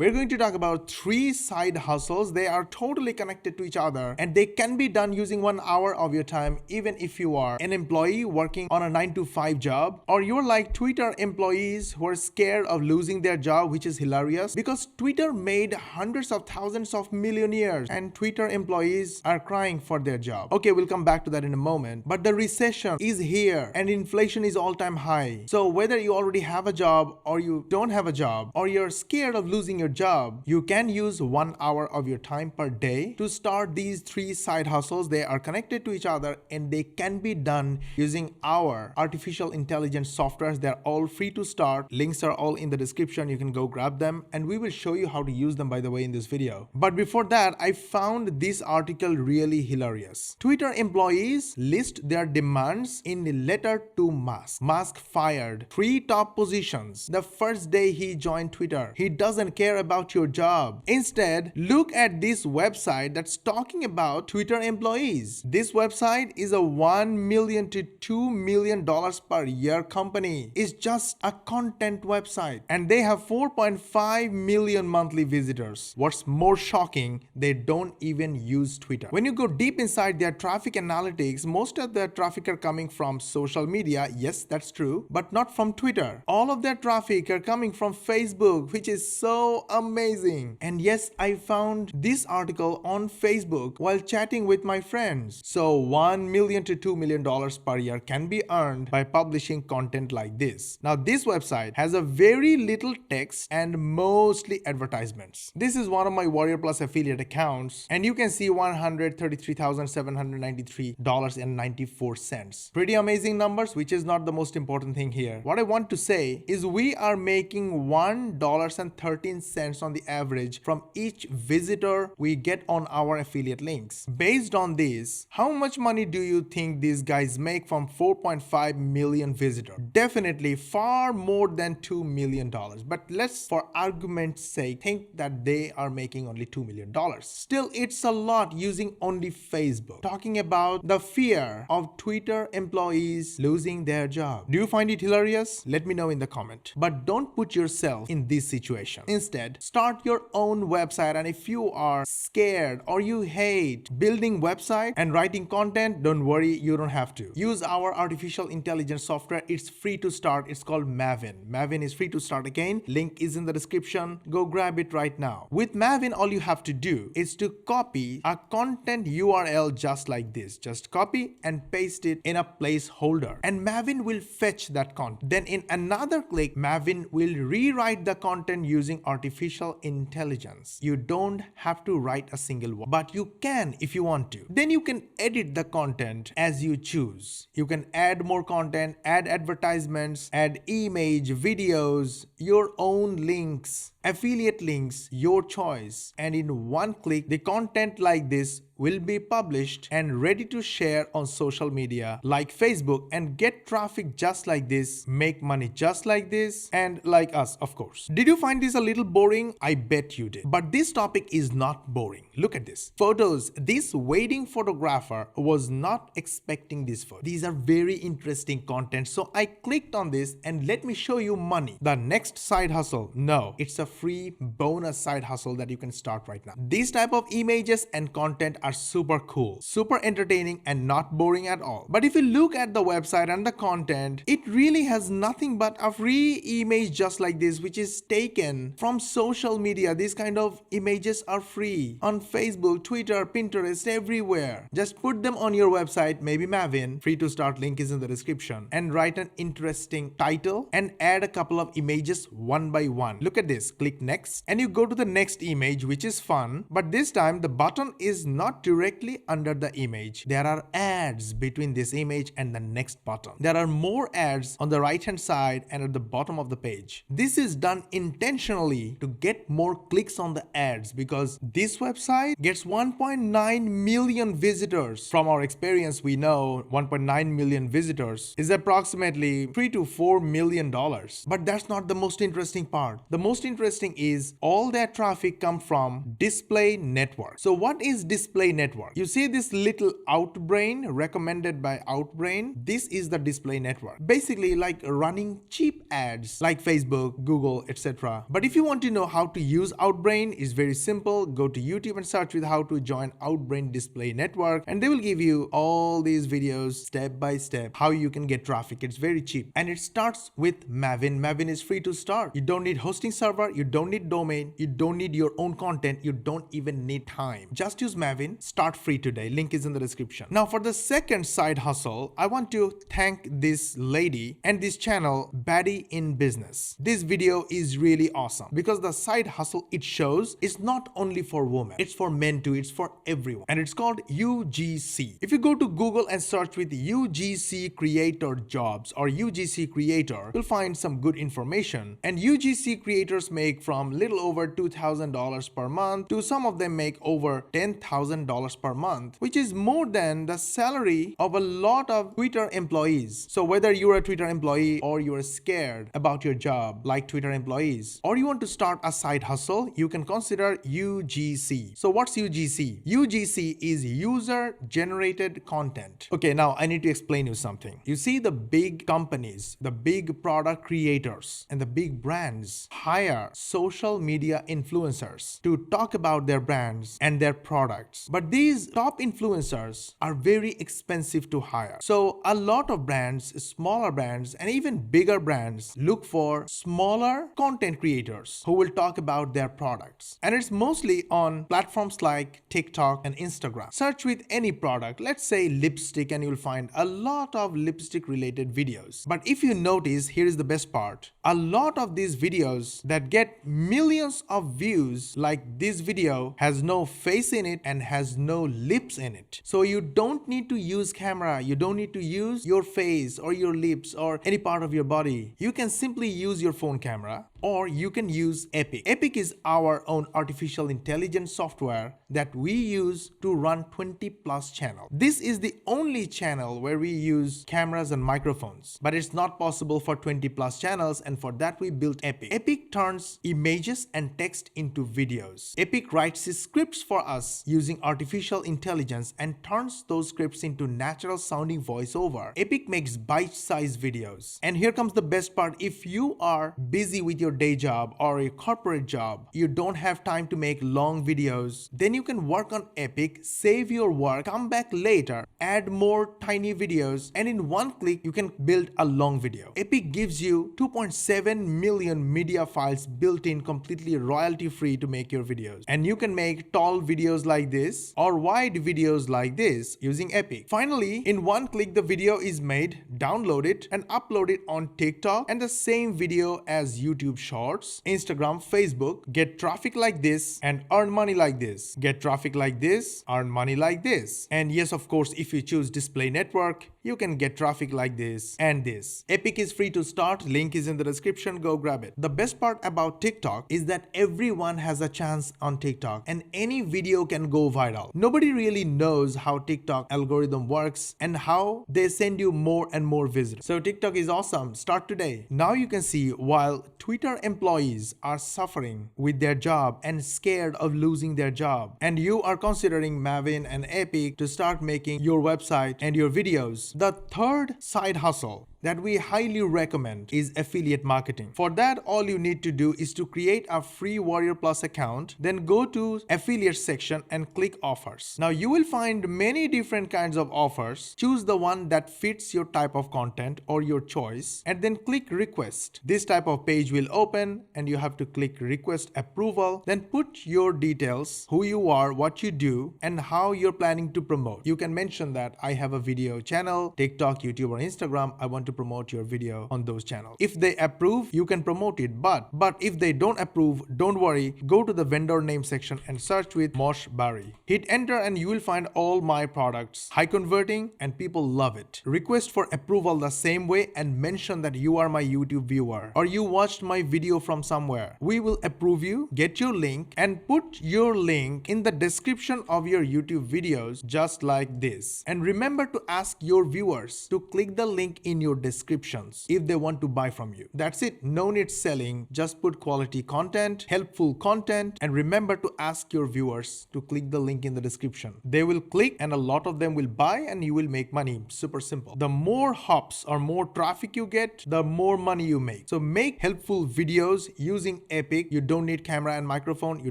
We're going to talk about 3 side hustles. They are totally connected to each other and they can be done using 1 hour of your time, even if you are an employee working on a 9 to 5 job, or you're like Twitter employees who are scared of losing their job, which is hilarious because Twitter made hundreds of thousands of millionaires and Twitter employees are crying for their job. Okay, we'll come back to that in a moment. But the recession is here and inflation is all-time high. So whether you already have a job or you don't have a job or you're scared of losing your job, you can use 1 hour of your time per day to start these 3 side hustles. They are connected to each other and they can be done using our artificial intelligence softwares. They're all free to start. Links are all in the description. You can go grab them and we will show you how to use them, by the way, in this video. But before that, I found this article really hilarious. Twitter employees list their demands in a letter to Musk. Musk fired 3 top positions the first day he joined Twitter. He doesn't care about your job. Instead, look at this website that's talking about Twitter employees. This website is a $1 million to $2 million per year company. It's just a content website and they have 4.5 million monthly visitors. What's more shocking, they don't even use Twitter. When you go deep inside their traffic analytics, most of their traffic are coming from social media. Yes, that's true, but not from Twitter. All of their traffic are coming from Facebook, which is so amazing. And yes, I found this article on Facebook while chatting with my friends. So $1 million to $2 million per year can be earned by publishing content like this. Now this website has a very little text and mostly advertisements. This is one of my Warrior Plus affiliate accounts and you can see $133,793.94. Pretty amazing numbers, which is not the most important thing here. What I want to say is we are making $1.13 on the average from each visitor we get on our affiliate links. Based on this, how much money do you think these guys make from 4.5 million visitors? Definitely far more than $2 million. But let's, for argument's sake, think that they are making only $2 million. Still, it's a lot using only Facebook. Talking about the fear of Twitter employees losing their job. Do you find it hilarious? Let me know in the comment. But don't put yourself in this situation. Instead, start your own website, and if you are scared or you hate building website and writing content, don't worry, you don't have to. Use our artificial intelligence software. It's free to start. It's called Maven. Maven is free to start again. Link is in the description. Go grab it right now. With Maven, all you have to do is to copy a content URL just like this. Just copy and paste it in a placeholder and Maven will fetch that content. Then in another click, Maven will rewrite the content using artificial intelligence. You don't have to write a single word, but you can if you want to. Then you can edit the content as you choose. You can add more content, add advertisements, add image, videos, your own links, affiliate links, your choice. And in one click, the content like this will be published and ready to share on social media like Facebook and get traffic just like this, make money just like this, and like us, of course. Did you find this a little boring? I bet you did. But this topic is not boring. Look at this. Photos. This wedding photographer was not expecting this photo. These are very interesting content. So I clicked on this and let me show you money. The next side hustle. No, it's a free bonus side hustle that you can start right now. These type of images and content are super cool, super entertaining and not boring at all. But if you look at the website and the content, it really has nothing but a free image just like this, which is taken from social media. These kind of images are free on Facebook, Twitter, Pinterest, everywhere. Just put them on your website, maybe Maven, free to start, link is in the description, and write an interesting title and add a couple of images one by one. Look at this, click next and you go to the next image, which is fun, but this time the button is not directly under the image. There are ads between this image and the next button. There are more ads on the right hand side and at the bottom of the page. This is done intentionally to get more clicks on the ads because this website gets 1.9 million visitors. From our experience, we know 1.9 million visitors is approximately $3 to $4 million. But that's not the most interesting part. The most interesting is all that traffic comes from display network. So what is display display network. You see this little Outbrain recommended by Outbrain? This is the display network. Basically like running cheap ads like Facebook, Google, etc. But if you want to know how to use Outbrain, it's very simple. Go to YouTube and search with how to join Outbrain display network, and they will give you all these videos step by step how you can get traffic. It's very cheap, and it starts with Maven. Maven is free to start. You don't need hosting server, you don't need domain, you don't need your own content, you don't even need time. Just use Maven. Start free today. Link is in the description. Now for the second side hustle, I want to thank this lady and this channel, Bari in Business. This video is really awesome because the side hustle it shows is not only for women, it's for men too, it's for everyone, and it's called UGC. If you go to Google and search with UGC creator jobs or UGC creator, you'll find some good information. And UGC creators make from little over $2,000 per month to some of them make over $10,000 per month, which is more than the salary of a lot of Twitter employees. So whether you're a Twitter employee or you're scared about your job like Twitter employees, or you want to start a side hustle, you can consider UGC. So what's UGC? UGC is user generated content. Okay, now I need to explain you something. You see, the big companies, the big product creators, and the big brands hire social media influencers to talk about their brands and their products. But these top influencers are very expensive to hire. So a lot of brands, smaller brands, and even bigger brands look for smaller content creators who will talk about their products. And it's mostly on platforms like TikTok and Instagram. Search with any product, let's say lipstick, and you'll find a lot of lipstick related videos. But if you notice, here is the best part. A lot of these videos that get millions of views, like this video, has no face in it and has no lips in it. So you don't need to use camera, you don't need to use your face or your lips or any part of your body. You can simply use your phone camera, or you can use Epic. Epic is our own artificial intelligence software that we use to run 20 plus channels. This is the only channel where we use cameras and microphones, but it's not possible for 20 plus channels, and for that we built Epic. Epic turns images and text into videos. Epic writes scripts for us using artificial intelligence and turns those scripts into natural sounding voiceover. Epic makes bite-sized videos. And here comes the best part. If you are busy with your day job or a corporate job, you don't have time to make long videos, then you can work on Epic, save your work, come back later, add more tiny videos, and in one click you can build a long video. Epic gives you 2.7 million media files built in, completely royalty free to make your videos. And you can make tall videos like this or wide videos like this using Epic. Finally, in one click the video is made, download it and upload it on TikTok and the same video as YouTube Shorts, Instagram, Facebook. Get traffic like this and earn money like this. Get traffic like this, earn money like this. And yes, of course, if you choose display network, you can get traffic like this and this. Epic is free to start. Link is in the description. Go grab it. The best part about TikTok is that everyone has a chance on TikTok and any video can go viral. Nobody really knows how TikTok algorithm works and how they send you more and more visitors. So TikTok is awesome. Start today. Now you can see while Twitter employees are suffering with their job and scared of losing their job, and you are considering Maven and Epic to start making your website and your videos, the third side hustle that we highly recommend is affiliate marketing. For that, all you need to do is to create a free Warrior Plus account, then go to affiliate section and click offers. Now you will find many different kinds of offers. Choose the one that fits your type of content or your choice and then click request. This type of page will open and you have to click request approval. Then put your details, who you are, what you do, and how you're planning to promote. You can mention that I have a video channel, TikTok, YouTube, or Instagram. I want to promote your video on those channels. If they approve, you can promote it, but if they don't approve, don't worry, go to the vendor name section and search with Mosh Bari. Hit enter and you will find all my products, high converting, and people love it. Request for approval the same way and mention that you are my YouTube viewer or you watched my video from somewhere. We will approve you, get your link, and put your link in the description of your YouTube videos just like this. And remember to ask your viewers to click the link in your descriptions if they want to buy from you. That's it. No need selling. Just put quality content, helpful content, and remember to ask your viewers to click the link in the description. They will click and a lot of them will buy and you will make money. Super simple. The more hops or more traffic you get, the more money you make. So make helpful videos using Epic. You don't need camera and microphone. You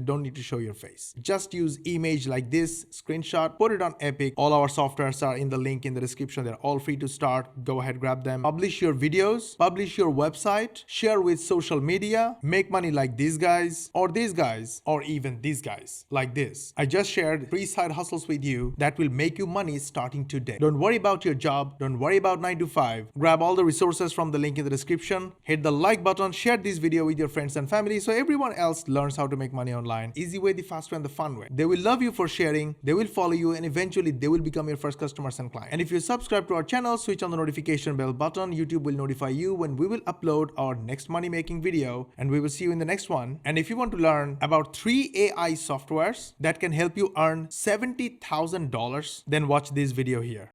don't need to show your face. Just use image like this, screenshot, put it on Epic. All our softwares are in the link in the description. They're all free to start. Go ahead, grab them. Publish your videos, publish your website, share with social media, make money like these guys, or even these guys like this. I just shared 3 side hustles with you that will make you money starting today. Don't worry about your job. Don't worry about 9 to 5. Grab all the resources from the link in the description. Hit the like button, share this video with your friends and family so everyone else learns how to make money online. Easy way, the fast way, and the fun way. They will love you for sharing. They will follow you and eventually they will become your first customers and clients. And if you subscribe to our channel, switch on the notification bell button. YouTube will notify you when we will upload our next money making video, and we will see you in the next one. And if you want to learn about 3 AI softwares that can help you earn $70,000, then watch this video here.